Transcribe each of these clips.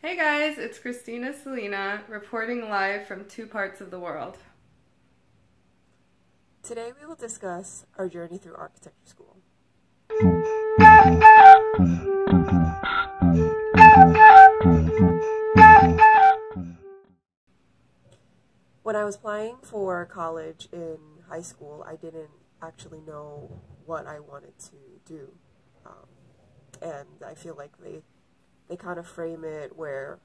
Hey guys, it's Christina Selena reporting live from two parts of the world. Today we will discuss our journey through architecture school. When I was applying for college in high school, I didn't actually know what I wanted to do. And I feel like they kind of frame it where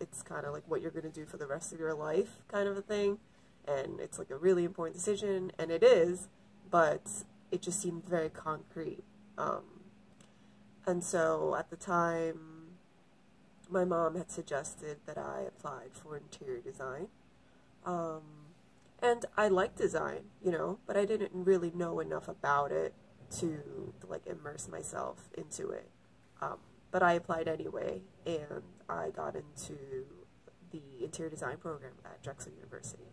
it's kind of like what you're going to do for the rest of your life kind of a thing. And it's like a really important decision, and it is, but it just seemed very concrete. And so at the time, my mom had suggested that I applied for interior design. And I like design, but I didn't really know enough about it to like immerse myself into it. But I applied anyway, and I got into the interior design program at Drexel University.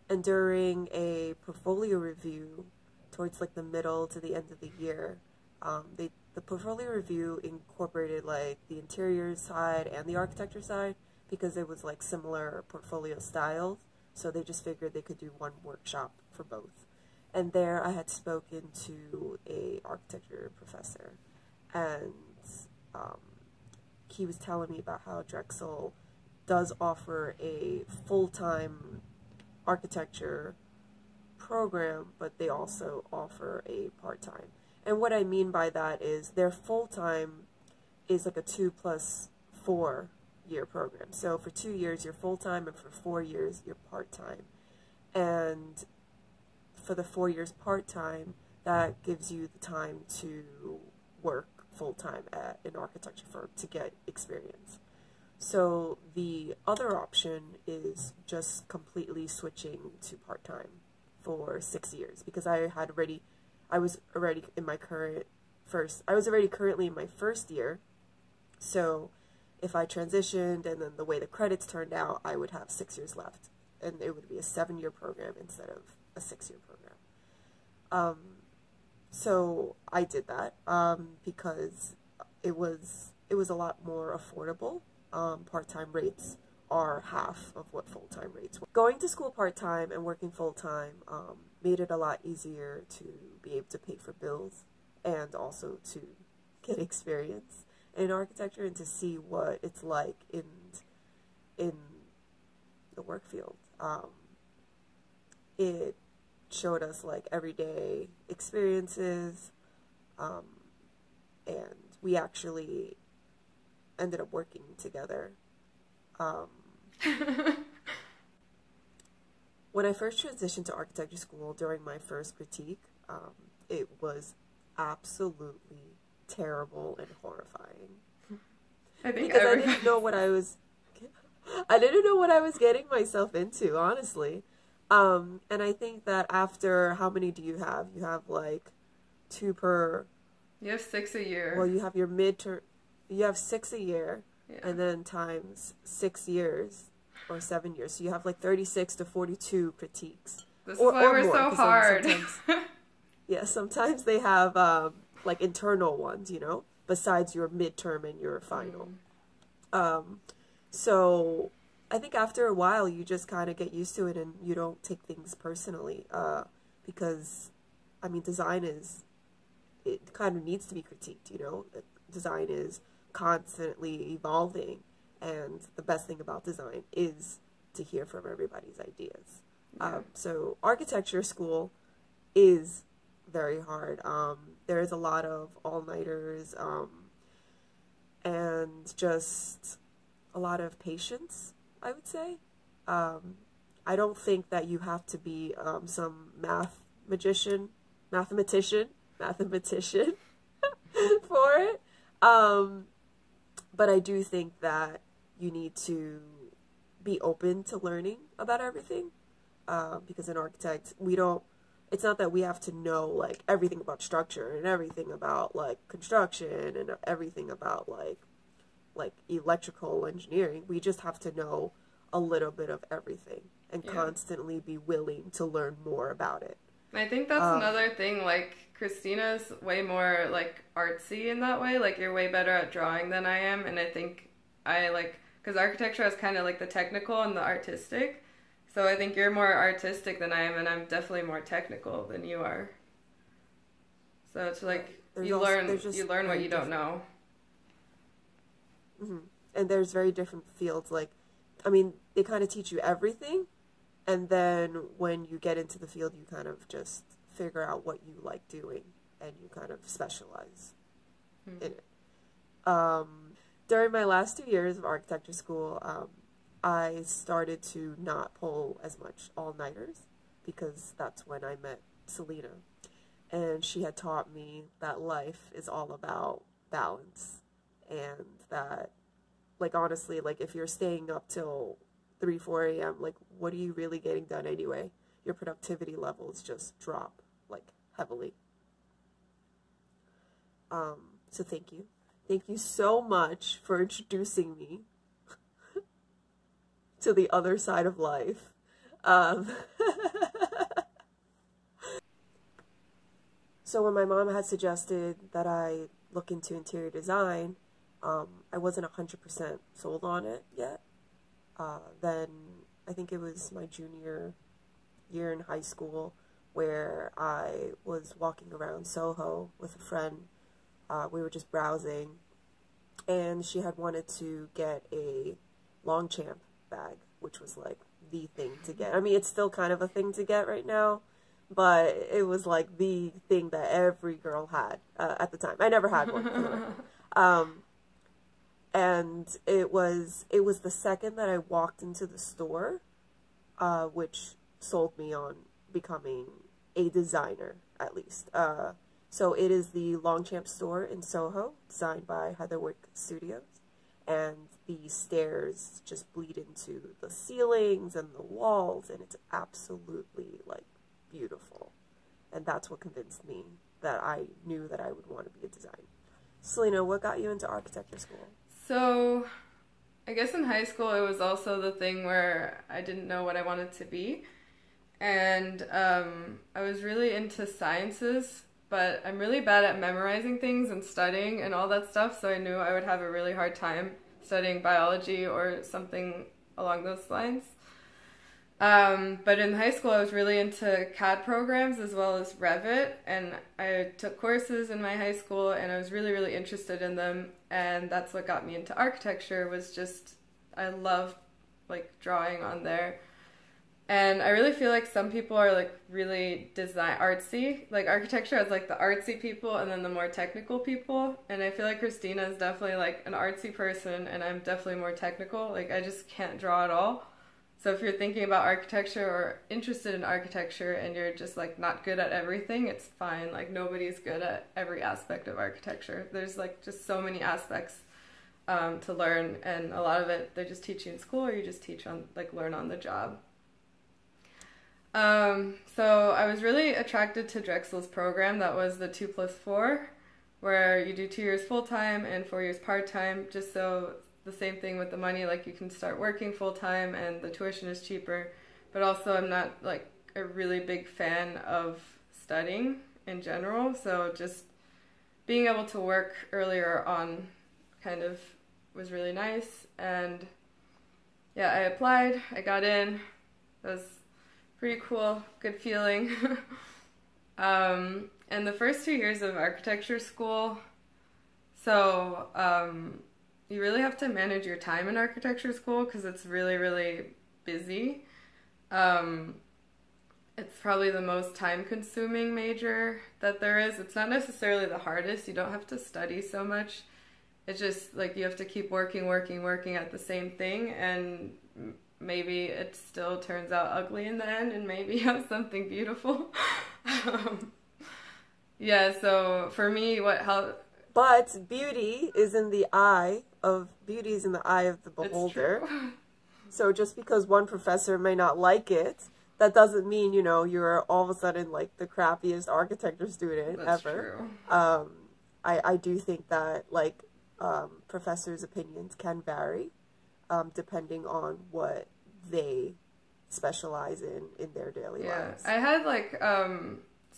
And during a portfolio review towards like the middle to the end of the year, the portfolio review incorporated like the interior side and the architecture side because it was like similar portfolio styles. So they just figured they could do one workshop for both. And there I had spoken to a architecture professor, and he was telling me about how Drexel does offer a full-time architecture program, but they also offer a part-time. And what I mean by that is their full-time is like a 2+4 year program. So for 2 years you're full-time, and for 4 years you're part-time. And for the 4 years part-time, that gives you the time to work full-time at an architecture firm to get experience. So the other option is just completely switching to part-time for 6 years, because I was already currently in my first year. So if I transitioned and then the way the credits turned out, I would have 6 years left, and it would be a 7-year program instead of a 6-year program. So I did that because it was a lot more affordable. Part-time rates are half of what full-time rates were. Going to school part-time and working full-time made it a lot easier to be able to pay for bills and also to get experience in architecture and to see what it's like in the work field. It showed us like everyday experiences, and we actually ended up working together. When I first transitioned to architecture school during my first critique, it was absolutely terrible and horrifying. I think because I didn't know what I was getting myself into, honestly. And I think that after, how many do you have? You have like 2 per... You have 6 a year. Well, you have your midterm... You have 6 a year, yeah. And then times 6 years or 7 years. So you have like 36 to 42 critiques. This is why we're so hard. Sometimes they have like internal ones, besides your midterm and your final. So I think after a while you just kind of get used to it and you don't take things personally, because, I mean, it kind of needs to be critiqued, Design is constantly evolving, and the best thing about design is to hear from everybody's ideas. Yeah. So architecture school is very hard. There is a lot of all-nighters, and just a lot of patience, I would say. I don't think that you have to be some mathematician for it. But I do think that you need to be open to learning about everything, because an architect, it's not that we have to know like everything about structure and everything about like construction and everything about like electrical engineering. We just have to know a little bit of everything and constantly be willing to learn more about it. I think that's another thing, like, Christina's way more, like, artsy in that way. Like, you're way better at drawing than I am, and I think I like, because architecture is kind of like the technical and the artistic. So I think you're more artistic than I am, and I'm definitely more technical than you are. So it's like you learn what you don't know. Mm-hmm. And there's very different fields. Like, I mean, they kind of teach you everything, and then when you get into the field, you kind of just figure out what you like doing, and you kind of specialize in it. During my last 2 years of architecture school, I started to not pull as much all-nighters because that's when I met Selena. And she had taught me that life is all about balance, and that, like, honestly, like, if you're staying up till 3, 4 a.m., like, what are you really getting done anyway? Your productivity levels just drop, like, heavily. So thank you. Thank you so much for introducing me to the other side of life. So when my mom had suggested that I look into interior design, I wasn't 100% sold on it yet. Then I think it was my junior year in high school where I was walking around Soho with a friend. We were just browsing, and she had wanted to get a Longchamp bag, which was like the thing to get. I mean, it's still kind of a thing to get right now, but it was like the thing that every girl had at the time. I never had one, for the record. And it was the second that I walked into the store, which sold me on becoming a designer, at least. So it is the Longchamp store in Soho, designed by Heatherwick Studios. And the stairs just bleed into the ceilings and the walls, and it's absolutely, like, beautiful. And that's what convinced me that I knew that I would want to be a designer. Selena, what got you into architecture school? So, I guess in high school it was also the thing where I didn't know what I wanted to be. And I was really into sciences, but I'm really bad at memorizing things and studying and all that stuff, so I knew I would have a really hard time studying biology or something along those lines. But in high school I was really into CAD programs as well as Revit, and I took courses in my high school and I was really, really interested in them, and that's what got me into architecture. Was just, I loved, like, drawing on there. And I really feel like some people are, like, really artsy. Like, architecture has, like, the artsy people and then the more technical people. And I feel like Christina is definitely, like, an artsy person, and I'm definitely more technical. Like, I just can't draw at all. So if you're thinking about architecture or interested in architecture and you're just, like, not good at everything, it's fine. Like, nobody's good at every aspect of architecture. There's, like, just so many aspects to learn, and a lot of it they just teach you in school, or you just learn on the job. So I was really attracted to Drexel's program. That was the 2+4, where you do 2 years full-time and 4 years part-time, just so the same thing with the money, like, you can start working full-time and the tuition is cheaper. But also I'm not, like, a really big fan of studying in general, so just being able to work earlier on kind of was really nice. And yeah, I applied, I got in. It was pretty cool, good feeling. And the first 2 years of architecture school, so you really have to manage your time in architecture school because it's really, really busy. It's probably the most time-consuming major that there is. It's not necessarily the hardest. You don't have to study so much. It's just, like, you have to keep working at the same thing, and maybe it still turns out ugly in the end, and maybe you have something beautiful. Yeah, so for me, But beauty is in the eye of the beholder. So just because one professor may not like it, that doesn't mean, you know, you're all of a sudden, like, the crappiest architecture student ever. True. I do think that, like, professors' opinions can vary depending on what they specialize in their daily lives. I had, like,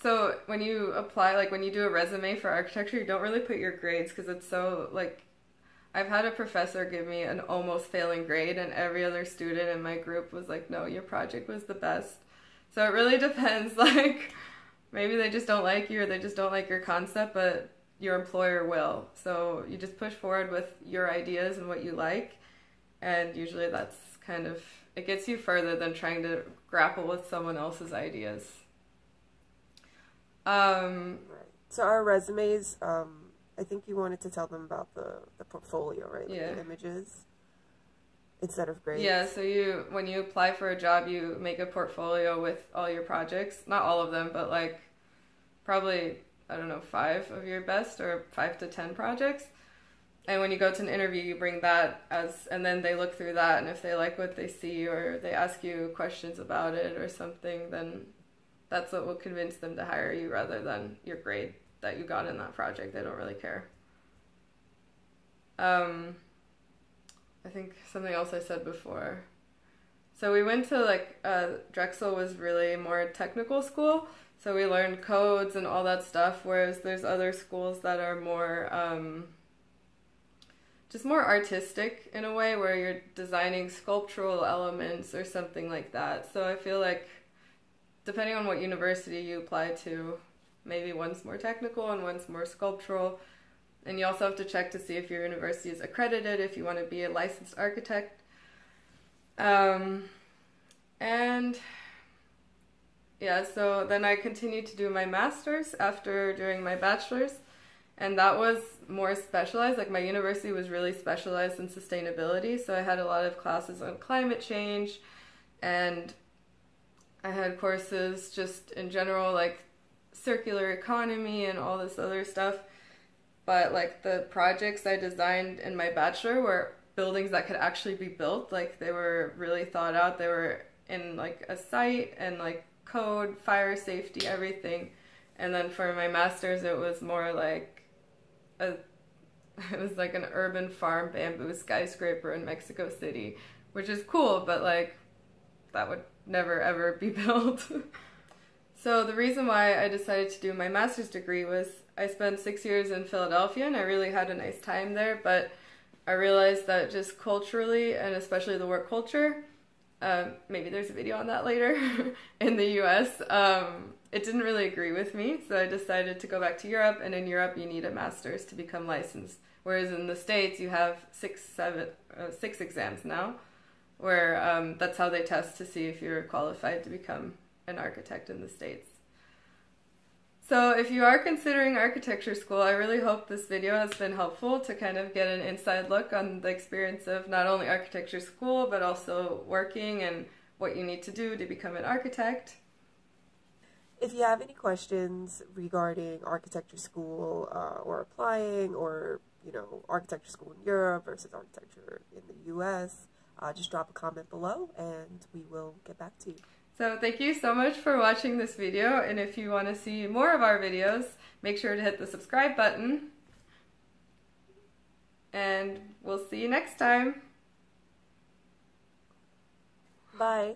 so when you apply, like, when you do a resume for architecture, you don't really put your grades because it's so, like, I've had a professor give me an almost failing grade, and every other student in my group was like, no, your project was the best. So it really depends, like, maybe they just don't like you or they just don't like your concept, but your employer will. So you just push forward with your ideas and what you like, and usually that's kind of, it gets you further than trying to grapple with someone else's ideas. Right. So our resumes, I think you wanted to tell them about the portfolio, right? Like the images instead of grades. Yeah, so when you apply for a job, you make a portfolio with all your projects. Not all of them, but like probably, I don't know, 5 of your best or 5 to 10 projects. And when you go to an interview, you bring that and then they look through that, and if they like what they see or they ask you questions about it or something, then that's what will convince them to hire you rather than your grade that you got in that project. They don't really care. I think something else I said before. So we went to Drexel was really more technical school. So we learned codes and all that stuff, whereas there's other schools that are more, just more artistic in a way, where you're designing sculptural elements or something like that. So I feel like depending on what university you apply to, maybe one's more technical and one's more sculptural. And you also have to check to see if your university is accredited, if you want to be a licensed architect. And yeah, so then I continued to do my master's after doing my bachelor's. And that was more specialized. Like, my university was really specialized in sustainability. So I had a lot of classes on climate change, and I had courses just in general, like circular economy and all this other stuff. But like the projects I designed in my bachelor were buildings that could actually be built. Like, they were really thought out. They were in like a site and like code, fire safety, everything. And then for my master's, it was more like it was like an urban farm bamboo skyscraper in Mexico City, which is cool, but like that would never ever be built. So the reason why I decided to do my master's degree was I spent 6 years in Philadelphia, and I really had a nice time there, but I realized that just culturally, and especially the work culture, maybe there's a video on that later, in the US, it didn't really agree with me, so I decided to go back to Europe, and in Europe you need a master's to become licensed, whereas in the States you have 6 exams now, where that's how they test to see if you're qualified to become an architect in the States. So if you are considering architecture school, I really hope this video has been helpful to kind of get an inside look on the experience of not only architecture school, but also working and what you need to do to become an architect. If you have any questions regarding architecture school or applying, or, you know, architecture school in Europe versus architecture in the US, just drop a comment below and we will get back to you. So thank you so much for watching this video, and if you want to see more of our videos, make sure to hit the subscribe button, and we'll see you next time. Bye.